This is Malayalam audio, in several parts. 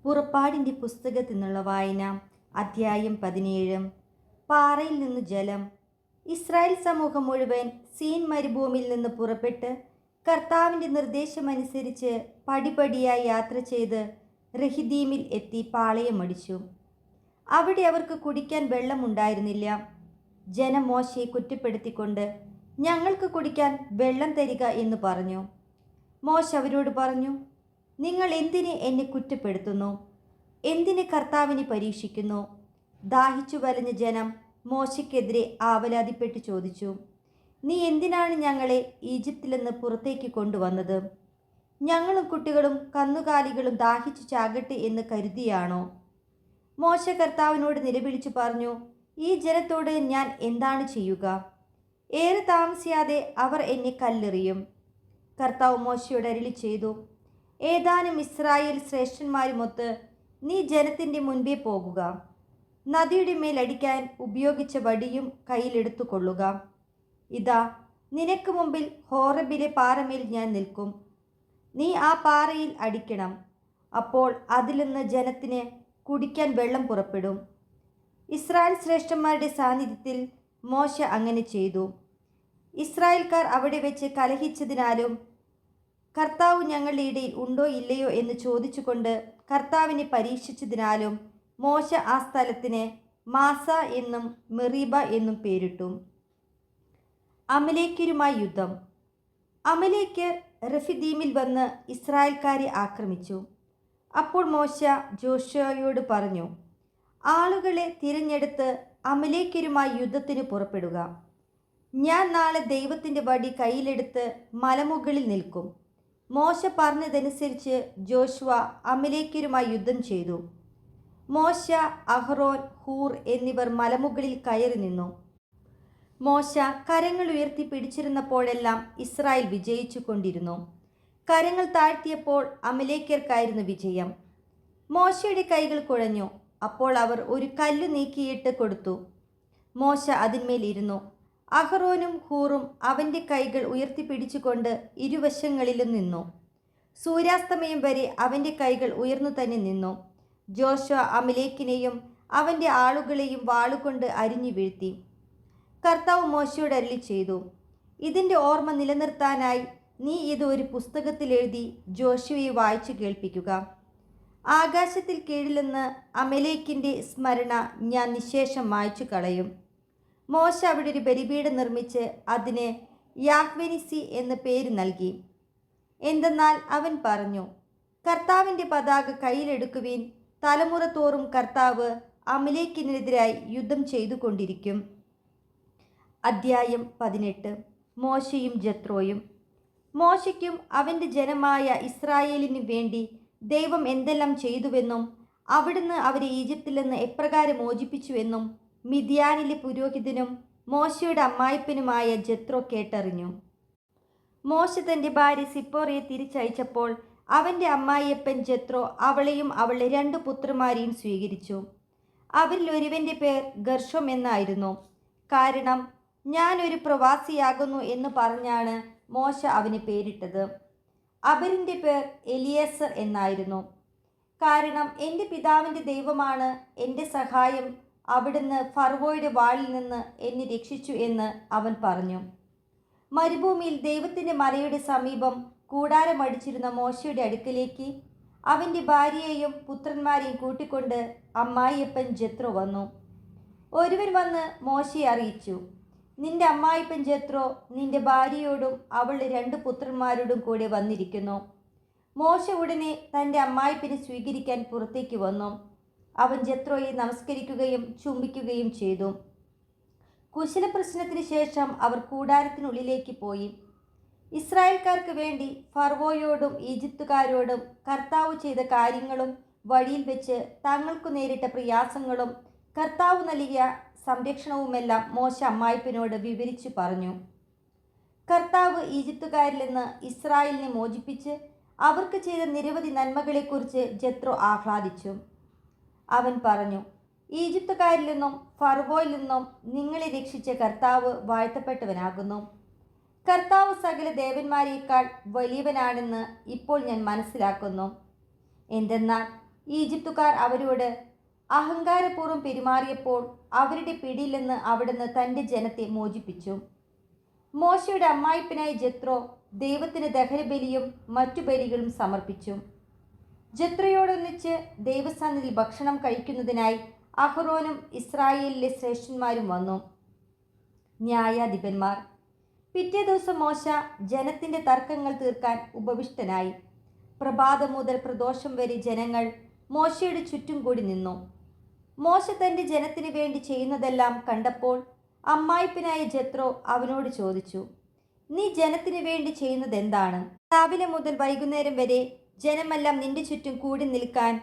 പുറപ്പാടിൻ്റെ പുസ്തകത്തിൽ നിന്നുള്ള വായന. അധ്യായം 17. പാറയിൽ നിന്ന് ജലം. ഇസ്രായേൽ സമൂഹം മുഴുവൻ സീൻ മരുഭൂമിയിൽ നിന്ന് പുറപ്പെട്ട് കർത്താവിൻ്റെ നിർദ്ദേശമനുസരിച്ച് പടിപടിയായി യാത്ര ചെയ്ത് റെഹിദീമിൽ എത്തി പാളയമടിച്ചു. അവിടെ അവർക്ക് കുടിക്കാൻ വെള്ളമുണ്ടായിരുന്നില്ല. ജനം മോശയെ കുറ്റപ്പെടുത്തിക്കൊണ്ട്, ഞങ്ങൾക്ക് കുടിക്കാൻ വെള്ളം തരിക എന്ന് പറഞ്ഞു. മോശ അവരോട് പറഞ്ഞു, നിങ്ങൾ എന്തിന് എന്നെ കുറ്റപ്പെടുത്തുന്നു? എന്തിന് കർത്താവിനെ പരീക്ഷിക്കുന്നു? ദാഹിച്ചു വലഞ്ഞ ജനം മോശയ്ക്കെതിരെ ആവലാതിപ്പെട്ട് ചോദിച്ചു, നീ എന്തിനാണ് ഞങ്ങളെ ഈജിപ്തിൽ നിന്ന് പുറത്തേക്ക് കൊണ്ടുവന്നത്? ഞങ്ങളും കുട്ടികളും കന്നുകാലികളും ദാഹിച്ചു ചാകട്ടെ എന്ന് കരുതിയാണോ? മോശ കർത്താവിനോട് നിലവിളിച്ചു പറഞ്ഞു, ഈ ജനത്തോട് ഞാൻ എന്താണ് ചെയ്യുക? ഏറെ താമസിയാതെ അവർ എന്നെ കല്ലെറിയും. കർത്താവ് മോശയോട് അരുളി ചെയ്തു, ഏതാനും ഇസ്രായേൽ ശ്രേഷ്ഠന്മാരുമൊത്ത് നീ ജനത്തിൻ്റെ മുൻപേ പോകുക. നദിയുടെ മേലടിക്കാൻ ഉപയോഗിച്ച വടിയും കയ്യിലെടുത്തു കൊള്ളുക. ഇതാ, നിനക്ക് മുമ്പിൽ ഹോറബിലെ പാറമേൽ ഞാൻ നിൽക്കും. നീ ആ പാറയിൽ അടിക്കണം. അപ്പോൾ അതിൽ നിന്ന് ജനത്തിന് കുടിക്കാൻ വെള്ളം പുറപ്പെടും. ഇസ്രായേൽ ശ്രേഷ്ഠന്മാരുടെ സാന്നിധ്യത്തിൽ മോശ അങ്ങനെ ചെയ്തു. ഇസ്രായേൽക്കാർ അവിടെ വെച്ച് കലഹിച്ചതിനാലും കർത്താവ് ഞങ്ങളുടെ ഇടയിൽ ഉണ്ടോ ഇല്ലയോ എന്ന് ചോദിച്ചുകൊണ്ട് കർത്താവിനെ പരീക്ഷിച്ചതിനാലും മോശ ആ സ്ഥലത്തിന് മാസ എന്നും മെറീബ എന്നും പേരിട്ടു. അമലേക്യരുമായി യുദ്ധം. അമലേക്യർ റെഫിദീമിൽ വന്ന് ഇസ്രായേൽക്കാരെ ആക്രമിച്ചു. അപ്പോൾ മോശ ജോഷുവയോട് പറഞ്ഞു, ആളുകളെ തിരഞ്ഞെടുത്ത് അമലേക്യരുമായി യുദ്ധത്തിന് പുറപ്പെടുക. ഞാൻ നാളെ ദൈവത്തിൻ്റെ വടി കയ്യിലെടുത്ത് മലമുകളിൽ നിൽക്കും. മോശ പറഞ്ഞതനുസരിച്ച് ജോഷുവ അമലേക്യരുമായി യുദ്ധം ചെയ്തു. മോശ, അഹ്റോൻ, ഹൂർ എന്നിവർ മലമുകളിൽ കയറി നിന്നു. മോശ കരങ്ങൾ ഉയർത്തി പിടിച്ചിരുന്നപ്പോഴെല്ലാം ഇസ്രായേൽ വിജയിച്ചു കൊണ്ടിരുന്നു. കരങ്ങൾ താഴ്ത്തിയപ്പോൾ അമലേക്യർക്കായിരുന്നു വിജയം. മോശയുടെ കൈകൾ കുഴഞ്ഞു. അപ്പോൾ അവർ ഒരു കല്ല് നീക്കിയിട്ട് കൊടുത്തു. മോശ അതിന്മേൽ ഇരുന്നു. അഹ്റോനും ഹൂറും അവൻ്റെ കൈകൾ ഉയർത്തിപ്പിടിച്ചുകൊണ്ട് ഇരുവശങ്ങളിലും നിന്നു. സൂര്യാസ്തമയം വരെ അവൻ്റെ കൈകൾ ഉയർന്നു തന്നെ നിന്നു. ജോഷുവ അമലേക്കിനെയും അവൻ്റെ ആളുകളെയും വാളുകൊണ്ട് അരിഞ്ഞു വീഴ്ത്തി. കർത്താവ് മോശയോട് അരുളി ചെയ്തു, ഇതിൻ്റെ ഓർമ്മ നിലനിർത്താനായി നീ ഇത് ഒരു പുസ്തകത്തിൽ എഴുതി ജോഷുവയെ വായിച്ചു കേൾപ്പിക്കുക. ആകാശത്തിൽ കീഴിൽ നിന്ന് അമലേക്കിൻ്റെ സ്മരണ ഞാൻ നിശേഷം മായ്ച്ചു കളയും. മോശ അവിടെ ഒരു ബലിപീഠം നിർമ്മിച്ച് അതിന് യാഹ്വെനിസി എന്ന പേര് നൽകി. എന്തെന്നാൽ അവൻ പറഞ്ഞു, കർത്താവിൻ്റെ പതാക കയ്യിലെടുക്കുവിൻ. തലമുറ തോറും കർത്താവ് അമലേക്കിനെതിരായി യുദ്ധം ചെയ്തുകൊണ്ടിരിക്കും. അധ്യായം 18. മോശയും ജത്രോയും. മോശയ്ക്കും അവൻ്റെ ജനമായ ഇസ്രായേലിനു വേണ്ടി ദൈവം എന്തെല്ലാം ചെയ്തുവെന്നും അവിടുന്ന് അവരെ ഈജിപ്തിൽ നിന്ന് എപ്രകാരം മോചിപ്പിച്ചുവെന്നും മിദ്യാനിലെ പുരോഹിതനും മോശയുടെ അമ്മായിപ്പനുമായ ജത്രോ കേട്ടറിഞ്ഞു. മോശ തൻ്റെ ഭാര്യ സിപ്പോറയെ തിരിച്ചയച്ചപ്പോൾ അവൻ്റെ അമ്മായിയപ്പൻ ജത്രോ അവളെയും അവളുടെ 2 പുത്രന്മാരെയും സ്വീകരിച്ചു. അവരിൽ ഒരുവൻ്റെ പേർ ഗർഷോം എന്നായിരുന്നു. കാരണം ഞാനൊരു പ്രവാസിയാകുന്നു എന്ന് പറഞ്ഞാണ് മോശ അവന് പേരിട്ടത്. അബരിൻ്റെ പേർ എലിയേസർ എന്നായിരുന്നു. കാരണം എൻ്റെ പിതാവിൻ്റെ ദൈവമാണ് എൻ്റെ സഹായം, അവിടുന്ന് ഫറവോയുടെ വാളിൽ നിന്ന് എന്നെ രക്ഷിച്ചു എന്ന് അവൻ പറഞ്ഞു. മരുഭൂമിയിൽ ദൈവത്തിൻ്റെ മലയുടെ സമീപം കൂടാരമടിച്ചിരുന്ന മോശയുടെ അടുക്കലേക്ക് അവൻ്റെ ഭാര്യയെയും പുത്രന്മാരെയും കൂട്ടിക്കൊണ്ട് അമ്മായിയപ്പൻ ജത്രോ വന്നു. ഒരുവൻ വന്ന് മോശയെ അറിയിച്ചു, നിന്റെ അമ്മായിപ്പൻ ജത്രോ നിന്റെ ഭാര്യയോടും അവളുടെ 2 പുത്രന്മാരോടും കൂടെ വന്നിരിക്കുന്നു. മോശ ഉടനെ തൻ്റെ അമ്മായിപ്പനെ സ്വീകരിക്കാൻ പുറത്തേക്ക് വന്നു. അവൻ ജത്രോയെ നമസ്കരിക്കുകയും ചുംബിക്കുകയും ചെയ്തു. കുശലപ്രശ്നത്തിന് ശേഷം അവർ കൂടാരത്തിനുള്ളിലേക്ക് പോയി. ഇസ്രായേൽക്കാർക്ക് വേണ്ടി ഫറവോയോടും ഈജിപ്തുകാരോടും കർത്താവ് ചെയ്ത കാര്യങ്ങളും വഴിയിൽ വെച്ച് തങ്ങൾക്കു നേരിട്ട പ്രയാസങ്ങളും കർത്താവ് നൽകിയ സംരക്ഷണവുമെല്ലാം മോശ അമ്മായിപ്പനോട് വിവരിച്ചു പറഞ്ഞു. കർത്താവ് ഈജിപ്തുകാരിൽ നിന്ന് ഇസ്രായേലിനെ മോചിപ്പിച്ച് അവർക്ക് ചെയ്ത നിരവധി നന്മകളെക്കുറിച്ച് ജത്രോ ആഹ്ലാദിച്ചു. അവൻ പറഞ്ഞു, ഈജിപ്തുകാരിൽ നിന്നും ഫറവോയിൽ നിന്നും നിങ്ങളെ രക്ഷിച്ച കർത്താവ് വാഴ്ത്തപ്പെട്ടവനാകുന്നു. കർത്താവ് സകല ദേവന്മാരേക്കാൾ വലിയവനാണെന്ന് ഇപ്പോൾ ഞാൻ മനസ്സിലാക്കുന്നു. എന്തെന്നാൽ ഈജിപ്തുകാർ അവരോട് അഹങ്കാരപൂർവ്വം പെരുമാറിയപ്പോൾ അവരുടെ പിടിയിൽ നിന്ന് അവിടുന്ന് തൻ്റെ ജനത്തെ മോചിപ്പിച്ചു. മോശയുടെ അമ്മായിപ്പനായ ജെത്രോ ദൈവത്തിന് ദഹനബലിയും മറ്റു ബലികളും സമർപ്പിച്ചു. ജെത്രയോടൊന്നിച്ച് ദൈവസന്നിധിയിൽ ഭക്ഷണം കഴിക്കുന്നതിനായി അഹ്റോനും ഇസ്രായേലിലെ ശ്രേഷ്ഠന്മാരും വന്നു. ന്യായാധിപന്മാർ. പിറ്റേ ദിവസം മോശ ജനത്തിൻ്റെ തർക്കങ്ങൾ തീർക്കാൻ ഉപവിഷ്ടനായി. പ്രഭാതം മുതൽ പ്രദോഷം വരെ ജനങ്ങൾ മോശയുടെ ചുറ്റും കൂടി നിന്നു. മോശ തൻ്റെ ജനത്തിന് വേണ്ടി ചെയ്യുന്നതെല്ലാം കണ്ടപ്പോൾ അമ്മായിപ്പനായ ജെത്രോ അവനോട് ചോദിച്ചു, നീ ജനത്തിന് വേണ്ടി ചെയ്യുന്നത് എന്താണ്? രാവിലെ മുതൽ വൈകുന്നേരം വരെ ജനമെല്ലാം നിന്റെ ചുറ്റും കൂടി നിൽക്കാൻ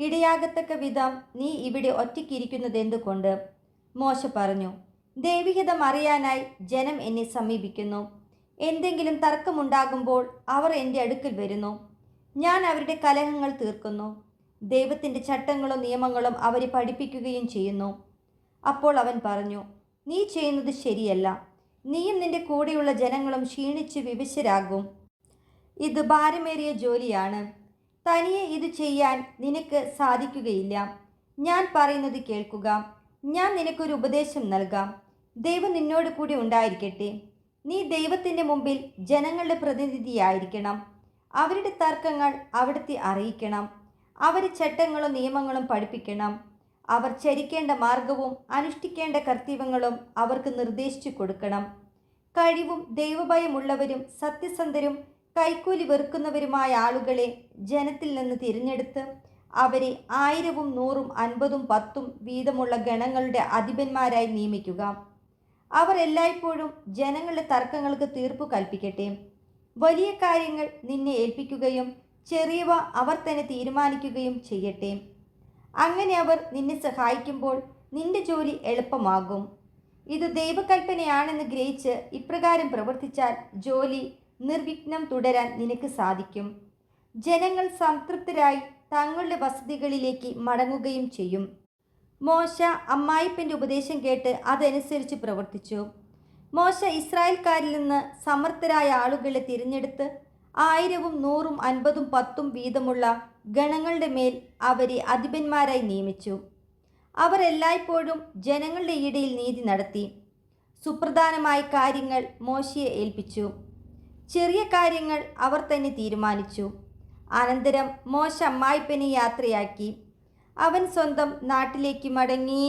ഇടയാകത്തക്ക വിധം നീ ഇവിടെ ഒറ്റയ്ക്കിരിക്കുന്നത് എന്തുകൊണ്ട്? മോശ പറഞ്ഞു, ദൈവഹിതം അറിയാനായി ജനം എന്നെ സമീപിക്കുന്നു. എന്തെങ്കിലും തർക്കമുണ്ടാകുമ്പോൾ അവർ എൻ്റെ അടുക്കൽ വരുന്നു. ഞാൻ അവരുടെ കലഹങ്ങൾ തീർക്കുന്നു. ദൈവത്തിൻ്റെ ചട്ടങ്ങളും നിയമങ്ങളും അവരെ പഠിപ്പിക്കുകയും ചെയ്യുന്നു. അപ്പോൾ അവൻ പറഞ്ഞു, നീ ചെയ്യുന്നത് ശരിയല്ല. നീയും നിന്റെ കൂടെയുള്ള ജനങ്ങളും ക്ഷീണിച്ച് വിവശരാകും. ഇത് ഭാരമേറിയ ജോലിയാണ്. തനിയെ ഇത് ചെയ്യാൻ നിനക്ക് സാധിക്കുകയില്ല. ഞാൻ പറയുന്നത് കേൾക്കുക. ഞാൻ നിനക്കൊരു ഉപദേശം നൽകാം. ദൈവം നിന്നോട് കൂടി ഉണ്ടായിരിക്കട്ടെ. നീ ദൈവത്തിൻ്റെ മുമ്പിൽ ജനങ്ങളുടെ പ്രതിനിധിയായിരിക്കണം. അവരുടെ തർക്കങ്ങൾ അവിടുത്തെ അറിയിക്കണം. അവരെ ചട്ടങ്ങളും നിയമങ്ങളും പഠിപ്പിക്കണം. അവർ ചരിക്കേണ്ട മാർഗവും അനുഷ്ഠിക്കേണ്ട കർത്തവ്യങ്ങളും അവർക്ക് നിർദ്ദേശിച്ചു കൊടുക്കണം. കഴിവും ദൈവഭയമുള്ളവരും സത്യസന്ധരും കൈക്കൂലി വെറുക്കുന്നവരുമായ ആളുകളെ ജനത്തിൽ നിന്ന് തിരഞ്ഞെടുത്ത് അവരെ 1000, 100, 50, 10 വീതമുള്ള ഗണങ്ങളുടെ അധിപന്മാരായി നിയമിക്കുക. അവർ എല്ലായ്പ്പോഴും ജനങ്ങളുടെ തർക്കങ്ങൾക്ക് തീർപ്പു കൽപ്പിക്കട്ടെ. വലിയ കാര്യങ്ങൾ നിന്നെ ഏൽപ്പിക്കുകയും ചെറിയവ അവർ തന്നെ തീരുമാനിക്കുകയും ചെയ്യട്ടെ. അങ്ങനെ അവർ നിന്നെ സഹായിക്കുമ്പോൾ നിന്റെ ജോലി എളുപ്പമാകും. ഇത് ദൈവകൽപ്പനയാണെന്ന് ഗ്രഹിച്ച് ഇപ്രകാരം പ്രവർത്തിച്ചാൽ ജോലി നിർവിഘ്നം തുടരാൻ നിനക്ക് സാധിക്കും. ജനങ്ങൾ സംതൃപ്തരായി തങ്ങളുടെ വസതികളിലേക്ക് മടങ്ങുകയും ചെയ്യും. മോശ അമ്മായിപ്പൻ്റെ ഉപദേശം കേട്ട് അതനുസരിച്ച് പ്രവർത്തിച്ചു. മോശ ഇസ്രായേൽക്കാരിൽ നിന്ന് സമർത്ഥരായ ആളുകളെ തിരഞ്ഞെടുത്ത് 1000, 100, 50, 10 വീതമുള്ള ഗണങ്ങളുടെ മേൽ അവരെ അധിപന്മാരായി നിയമിച്ചു. അവർ എല്ലായ്പ്പോഴും ജനങ്ങളുടെ ഇടയിൽ നീതി നടത്തി. സുപ്രധാനമായ കാര്യങ്ങൾ മോശയെ ഏൽപ്പിച്ചു. ചെറിയ കാര്യങ്ങൾ അവർ തന്നെ തീരുമാനിച്ചു. അനന്തരം മോശ അമ്മായിപ്പനെ യാത്രയാക്കി. അവൻ സ്വന്തം നാട്ടിലേക്ക് മടങ്ങി.